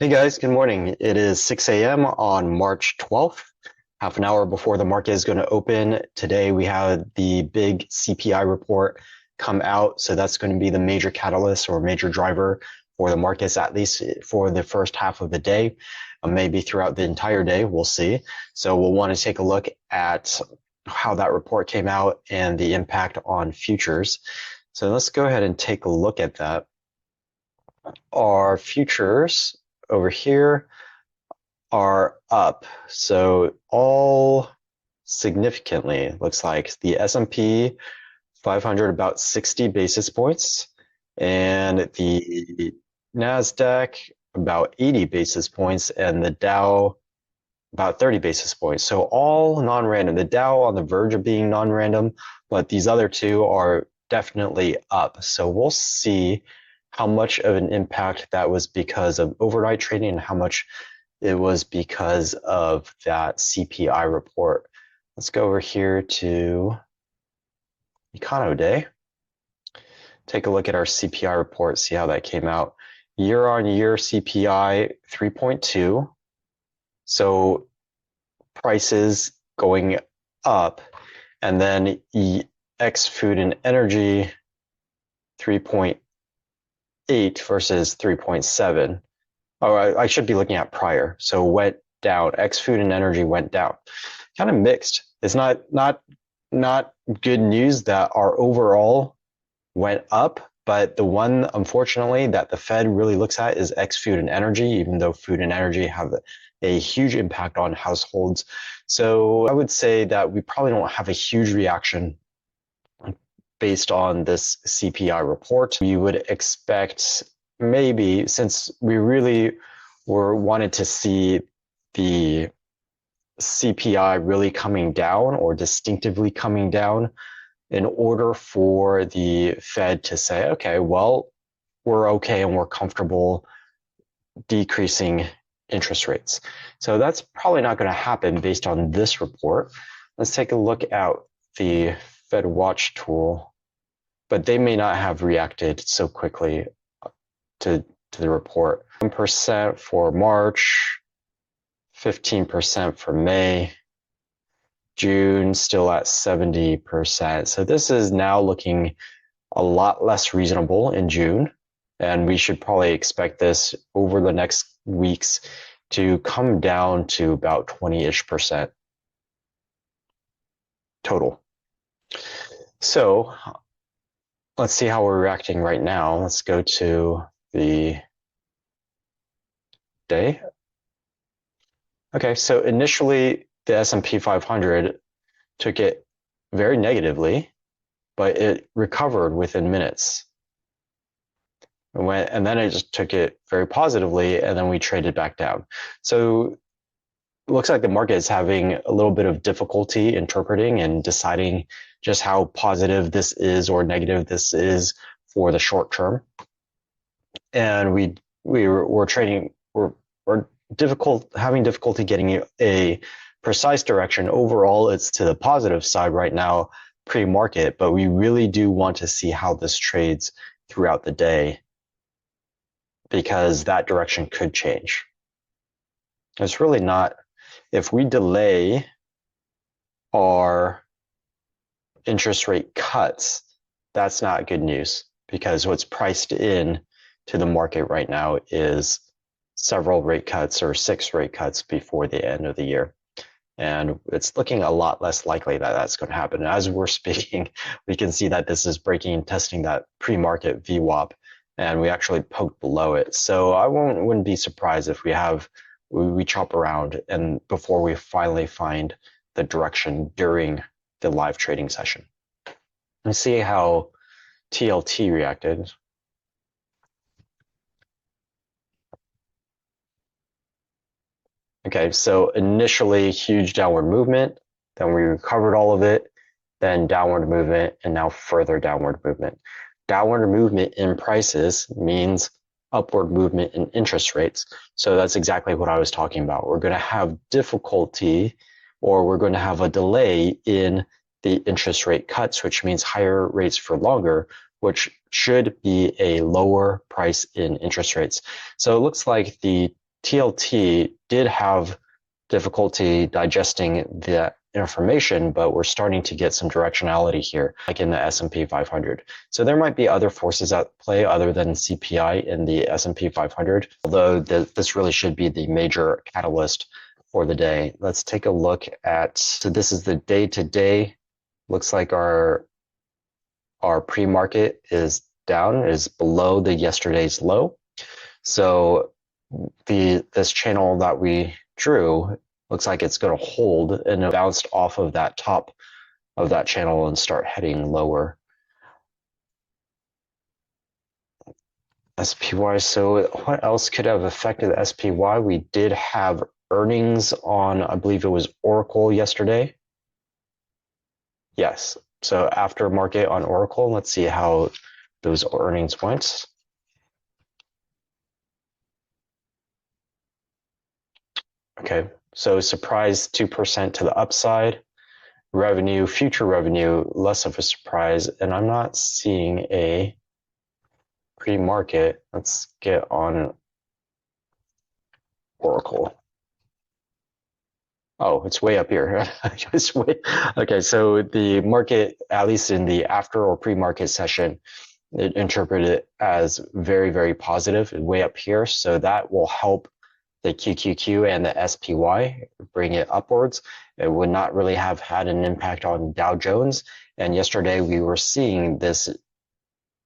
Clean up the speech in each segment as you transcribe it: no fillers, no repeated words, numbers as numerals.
Hey guys, good morning. It is 6 a.m. on March 12th, half an hour before the market is going to open. Today we have the big CPI report come out, so that's going to be the major catalyst or major driver for the markets, at least for the first half of the day, maybe throughout the entire day, we'll see. So we'll want to take a look at how that report came out and the impact on futures. So let's go ahead and take a look at that. Our futures over here are up. So all significantly looks like the S&P 500 about 60 basis points and the NASDAQ about 80 basis points and the Dow about 30 basis points. So all non-random. The Dow on the verge of being non-random, but these other two are definitely up. So we'll see how much of an impact that was because of overnight trading and how much it was because of that CPI report. Let's go over here to Econo Day. Take a look at our CPI report, see how that came out. Year on year CPI 3.2. So prices going up, and then X food and energy 3.8 versus 3.7. Oh, I should be looking at prior. So went down. X food and energy went down. Kind of mixed. It's not good news that our overall went up, but the one, unfortunately, that the Fed really looks at is X food and energy, even though food and energy have a huge impact on households. So I would say that we probably don't have a huge reaction based on this CPI report. We would expect maybe, since we really wanted to see the CPI really coming down or distinctively coming down in order for the Fed to say, okay, well, we're okay and we're comfortable decreasing interest rates. So that's probably not going to happen based on this report. Let's take a look at the Fed Watch tool, but they may not have reacted so quickly to the report. 1% for March, 15% for May, June still at 70%. So this is now looking a lot less reasonable in June, and we should probably expect this over the next weeks to come down to about 20-ish% total. So let's see how we're reacting right now. Let's go to the day. Okay, so initially the S&P 500 took it very negatively, but it recovered within minutes. And then it just took it very positively, and then we traded back down. So it looks like the market is having a little bit of difficulty interpreting and deciding just how positive this is or negative this is for the short term. And we're trading, we're having difficulty getting a precise direction. Overall, it's to the positive side right now, pre-market, but we really do want to see how this trades throughout the day, because that direction could change. It's really not, if we delay our interest rate cuts, that's not good news, because what's priced in to the market right now is several rate cuts or 6 rate cuts before the end of the year. And it's looking a lot less likely that that's going to happen. As we're speaking, we can see that this is breaking and testing that pre-market VWAP, and we actually poked below it. So I wouldn't be surprised if we chop around and before we finally find the direction during the live trading session. Let's see how TLT reacted. Okay, so initially huge downward movement, then we recovered all of it, then downward movement, and now further downward movement. Downward movement in prices means upward movement in interest rates. So that's exactly what I was talking about. We're going to have difficulty, or we're going to have a delay in the interest rate cuts, which means higher rates for longer, which should be a lower price in interest rates. So it looks like the TLT did have difficulty digesting the information, but we're starting to get some directionality here, like in the S&P 500. So there might be other forces at play other than CPI in the S&P 500, although this really should be the major catalyst for the day. Let's take a look at, so this is the day to day. Looks like our pre-market is down, is below the yesterday's low. So this channel that we drew looks like it's going to hold, and it bounced off of that top of that channel and start heading lower. SPY. So what else could have affected the SPY? We did have earnings on, I believe it was Oracle yesterday. Yes. So after market on Oracle, let's see how those earnings went. Okay, so surprise 2% to the upside. Revenue, future revenue, less of a surprise. And I'm not seeing a pre-market. Let's get on Oracle. Oh, it's way up here. Okay, so the market, at least in the after or pre-market session, it interpreted it as very, very positive, way up here. So that will help the QQQ and the SPY bring it upwards. It would not really have had an impact on Dow Jones. And yesterday we were seeing this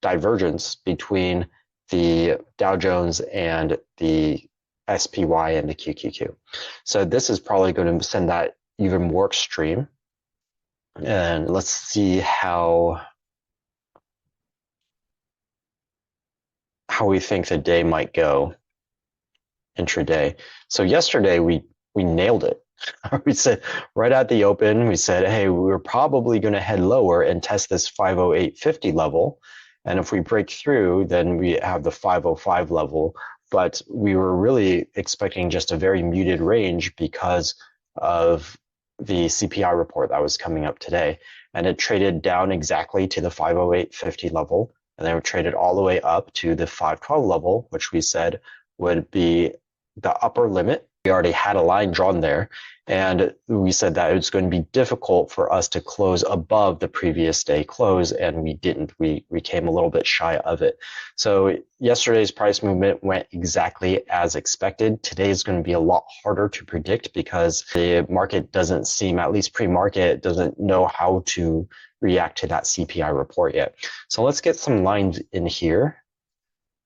divergence between the Dow Jones and the SPY and the QQQ. So this is probably going to send that even more extreme. And let's see how we think the day might go intraday. So yesterday we nailed it. We said right at the open, we said, hey, we're probably going to head lower and test this 508.50 level. And if we break through, then we have the 505 level. But we were really expecting just a very muted range because of the CPI report that was coming up today. And it traded down exactly to the 508.50 level. And then it traded all the way up to the 512 level, which we said would be the upper limit. We already had a line drawn there, and we said that it's going to be difficult for us to close above the previous day close, and we didn't. We came a little bit shy of it. So yesterday's price movement went exactly as expected. Today is going to be a lot harder to predict because the market doesn't seem, at least pre-market, doesn't know how to react to that CPI report yet. So let's get some lines in here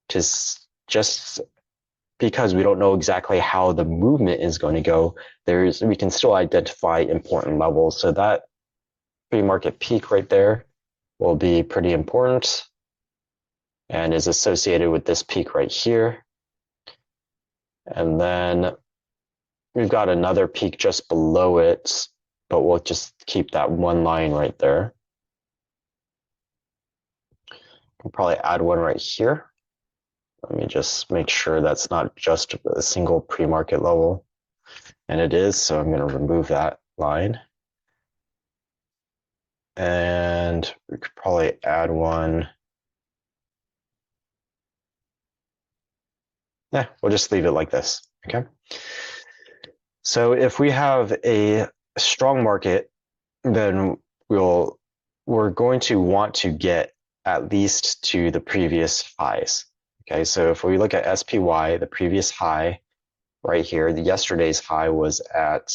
to just because we don't know exactly how the movement is going to go, we can still identify important levels. So that pre-market peak right there will be pretty important and is associated with this peak right here. And then we've got another peak just below it, but we'll just keep that one line right there. We'll probably add one right here. Let me just make sure that's not just a single pre-market level. And it is, so I'm going to remove that line. And we could probably add one. Yeah, we'll just leave it like this, okay? So if we have a strong market, then we're going to want to get at least to the previous highs. Okay, so if we look at SPY, the previous high right here, yesterday's high was at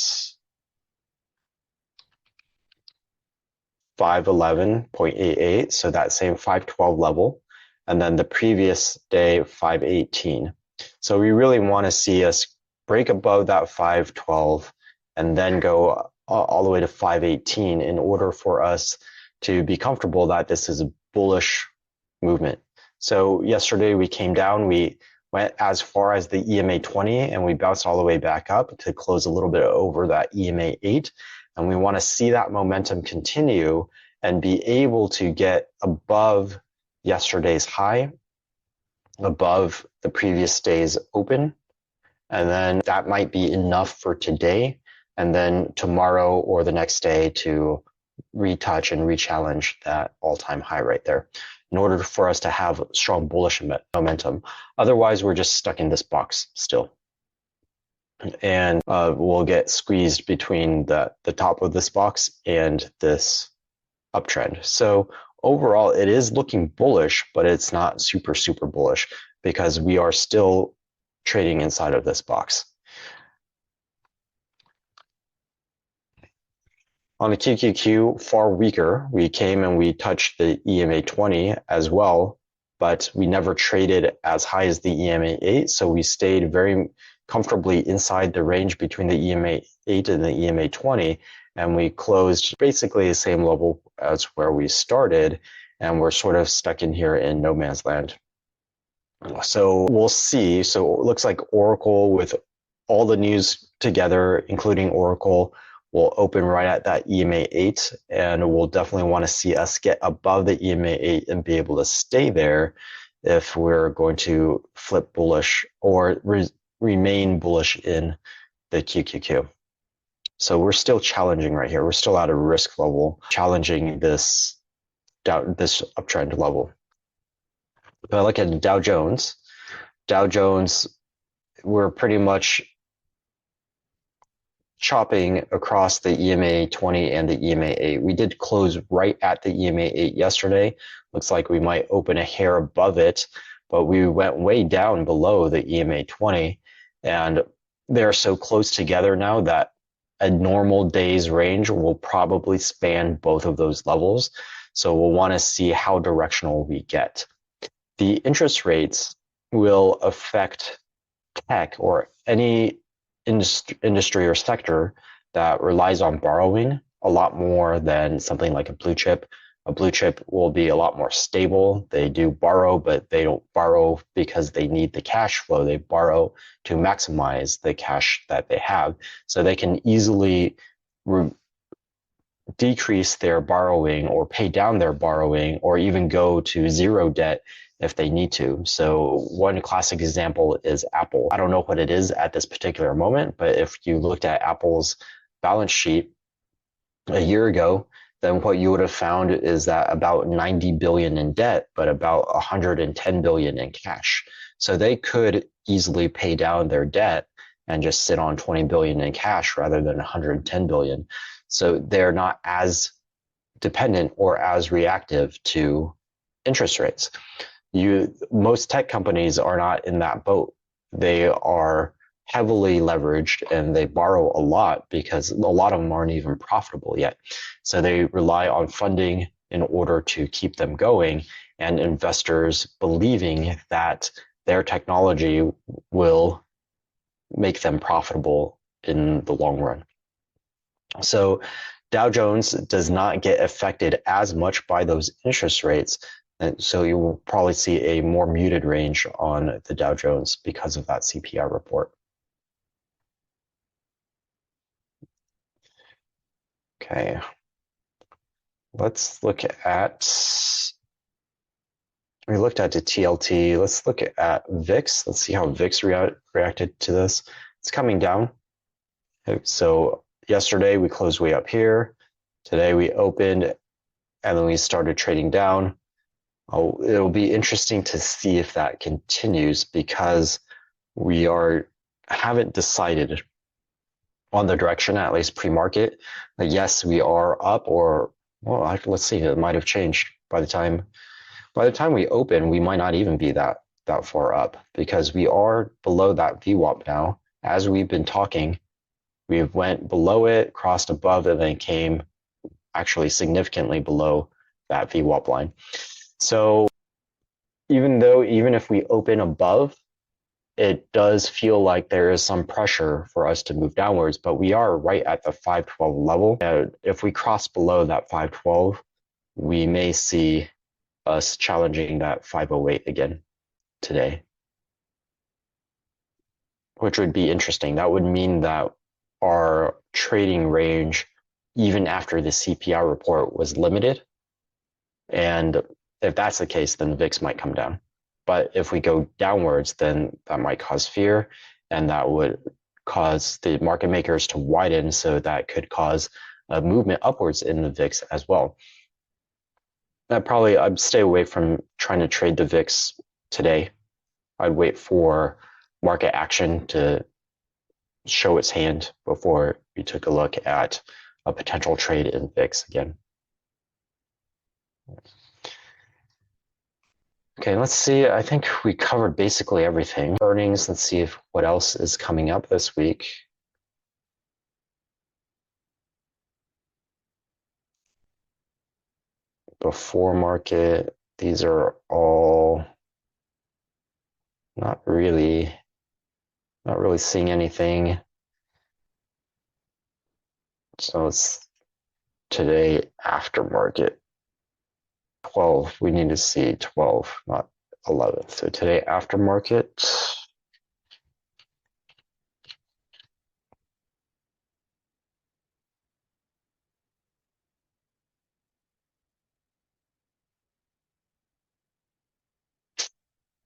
511.88, so that same 512 level, and then the previous day 518. So we really want to see us break above that 512 and then go all the way to 518 in order for us to be comfortable that this is a bullish movement. So yesterday we came down, we went as far as the EMA 20 and we bounced all the way back up to close a little bit over that EMA 8. And we want to see that momentum continue and be able to get above yesterday's high, above the previous day's open. And then that might be enough for today. And then tomorrow or the next day to retouch and re-challenge that all-time high right there in order for us to have strong bullish momentum. Otherwise, we're just stuck in this box still. and we'll get squeezed between the top of this box and this uptrend. So overall, it is looking bullish, but it's not super, super bullish because we are still trading inside of this box. On the QQQ, far weaker. We came and we touched the EMA 20 as well, but we never traded as high as the EMA 8. So we stayed very comfortably inside the range between the EMA 8 and the EMA 20. And we closed basically the same level as where we started. And we're sort of stuck in here in no man's land. So we'll see. So it looks like Oracle, with all the news together, including Oracle, will open right at that EMA 8, and we'll definitely want to see us get above the EMA 8 and be able to stay there if we're going to flip bullish or remain bullish in the QQQ. So we're still challenging right here. We're still at a risk level, challenging this uptrend level. If I look at Dow Jones, we're pretty much chopping across the EMA 20 and the EMA 8. We did close right at the EMA 8 yesterday. Looks like we might open a hair above it, but we went way down below the EMA 20, and they're so close together now that a normal day's range will probably span both of those levels. So we'll want to see how directional we get. The interest rates will affect tech or any industry or sector that relies on borrowing a lot more than something like a blue chip. A blue chip will be a lot more stable. They do borrow, but they don't borrow because they need the cash flow. They borrow to maximize the cash that they have. So they can easily decrease their borrowing or pay down their borrowing or even go to zero debt if they need to. So one classic example is Apple. I don't know what it is at this particular moment, but if you looked at Apple's balance sheet a year ago, then what you would have found is that about 90 billion in debt, but about 110 billion in cash. So they could easily pay down their debt and just sit on 20 billion in cash rather than 110 billion. So they're not as dependent or as reactive to interest rates. Most tech companies are not in that boat. They are heavily leveraged and they borrow a lot because a lot of them aren't even profitable yet. So they rely on funding in order to keep them going, and investors believing that their technology will make them profitable in the long run. So Dow Jones does not get affected as much by those interest rates. And so you will probably see a more muted range on the Dow Jones because of that CPI report. Okay, let's look at, we looked at the TLT. Let's look at VIX. Let's see how VIX reacted to this. It's coming down. So yesterday we closed way up here. Today we opened and then we started trading down. It'll be interesting to see if that continues because we haven't decided on the direction, at least pre-market. Yes, we are up, or well, let's see, it might have changed by the time we open. We might not even be that far up because we are below that VWAP now. As we've been talking, we went below it, crossed above, and then came actually significantly below that VWAP line. So even if we open above, it does feel like there is some pressure for us to move downwards, but we are right at the 512 level. If we cross below that 512, we may see us challenging that 508 again today, which would be interesting. That would mean that our trading range, even after the CPI report, was limited. And if that's the case, then VIX might come down. But if we go downwards, then that might cause fear, and that would cause the market makers to widen, so that could cause a movement upwards in the VIX as well. I'd stay away from trying to trade the VIX today. I'd wait for market action to show its hand before we took a look at a potential trade in VIX again. Okay, let's see. I think we covered basically everything. Earnings, let's see if what else is coming up this week. Before market, these are all not really seeing anything. So it's today after market. 12, we need to see 12, not 11. So today after market,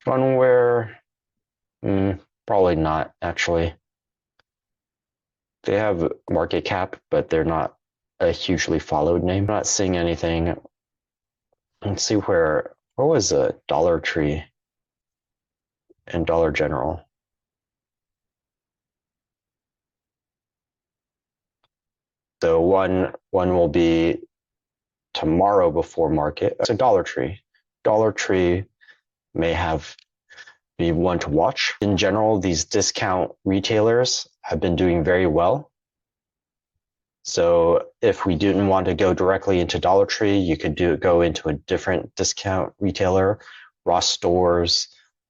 Funware, probably not actually. They have market cap, but they're not a hugely followed name. I'm not seeing anything. Let's see what was a Dollar Tree and Dollar General? So one will be tomorrow before market. It's a Dollar Tree. Dollar Tree may be one to watch. In general, these discount retailers have been doing very well. So if we didn't want to go directly into Dollar Tree, you could go into a different discount retailer, Ross Stores,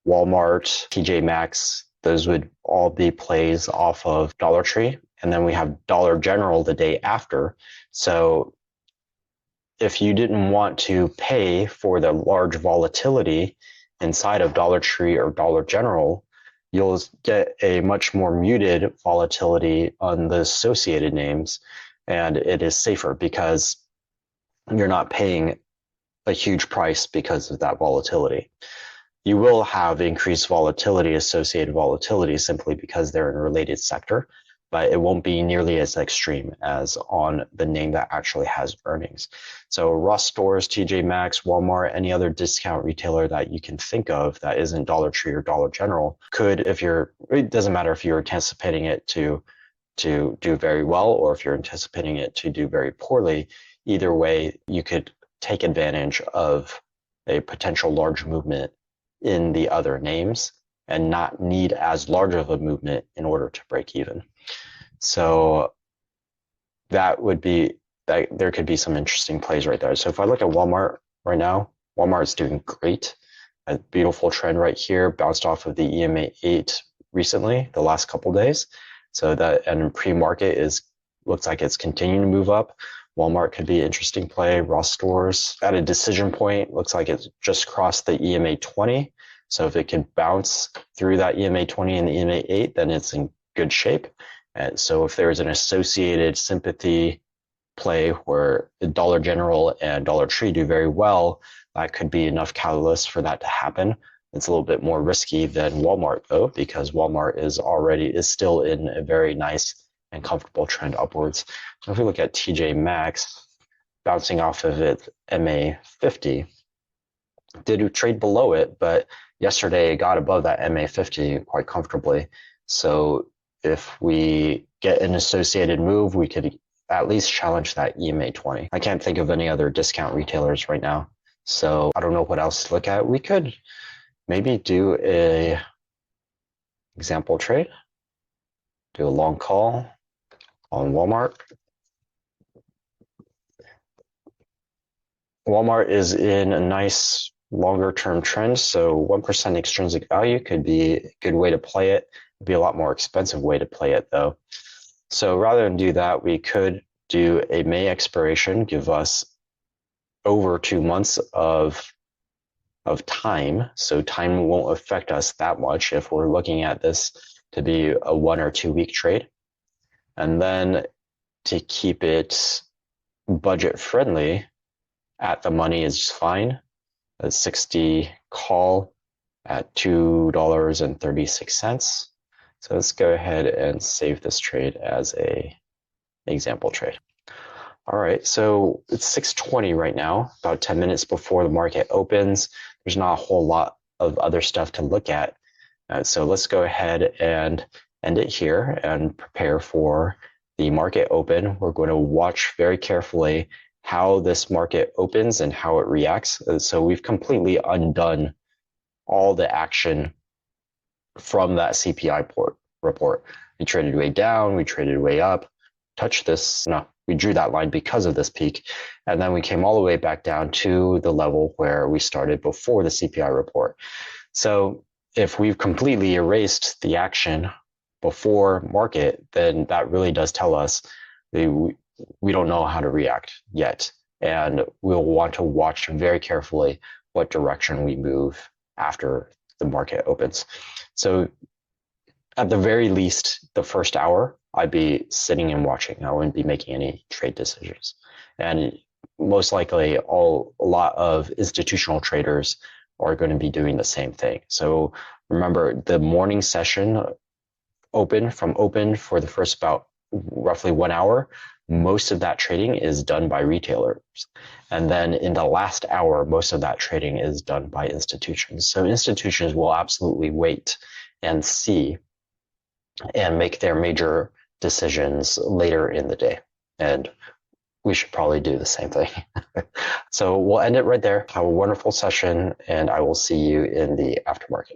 Walmart, TJ Maxx. Those would all be plays off of Dollar Tree. And then we have Dollar General the day after. So if you didn't want to pay for the large volatility inside of Dollar Tree or Dollar General, you'll get a much more muted volatility on the associated names. And it is safer because you're not paying a huge price because of that volatility. You will have increased volatility, associated volatility, simply because they're in a related sector, but it won't be nearly as extreme as on the name that actually has earnings. So Ross Stores, TJ Maxx, Walmart, any other discount retailer that you can think of that isn't Dollar Tree or Dollar General could, it doesn't matter if you're anticipating it to do very well or if you're anticipating it to do very poorly. Either way, you could take advantage of a potential large movement in the other names and not need as large of a movement in order to break even. So that would be that there could be some interesting plays right there. So if I look at Walmart right now, Walmart is doing great. A beautiful trend right here, bounced off of the EMA 8 recently, the last couple days. So that, and pre-market looks like it's continuing to move up. Walmart could be an interesting play. Ross Stores at a decision point, looks like it's just crossed the EMA 20. So if it can bounce through that EMA 20 and the EMA 8, then it's in good shape. And so if there's an associated sympathy play where Dollar General and Dollar Tree do very well, that could be enough catalyst for that to happen. It's a little bit more risky than Walmart though, because Walmart is still in a very nice and comfortable trend upwards. So if we look at TJ Maxx, bouncing off of it, MA 50, did trade below it, but yesterday it got above that MA 50 quite comfortably. So if we get an associated move, we could at least challenge that EMA 20. I can't think of any other discount retailers right now. So I don't know what else to look at. We could maybe do a example trade, do a long call on Walmart. Walmart is in a nice longer term trend, so 1% extrinsic value could be a good way to play it. It'd be a lot more expensive way to play it though. So rather than do that, we could do a May expiration, give us over 2 months of time. So time won't affect us that much if we're looking at this to be a 1 or 2 week trade. And then to keep it budget friendly, at the money is fine. A 60 call at $2.36. So let's go ahead and save this trade as a example trade. All right, so it's 6:20 right now, about 10 minutes before the market opens. There's not a whole lot of other stuff to look at. So let's go ahead and end it here and prepare for the market open. We're going to watch very carefully how this market opens and how it reacts. So we've completely undone all the action from that CPI report. We traded way down, we traded way up, touched this, no, we drew that line because of this peak. And then we came all the way back down to the level where we started before the CPI report. So if we've completely erased the action before market, then that really does tell us we don't know how to react yet. And we'll want to watch very carefully what direction we move after the market opens. So at the very least, the first hour, I'd be sitting and watching. I wouldn't be making any trade decisions. And most likely, a lot of institutional traders are going to be doing the same thing. So remember, the morning session open for the first about roughly 1 hour, most of that trading is done by retailers. And then in the last hour, most of that trading is done by institutions. So institutions will absolutely wait and see and make their major decisions later in the day. And we should probably do the same thing. So we'll end it right there. Have a wonderful session, and I will see you in the aftermarket.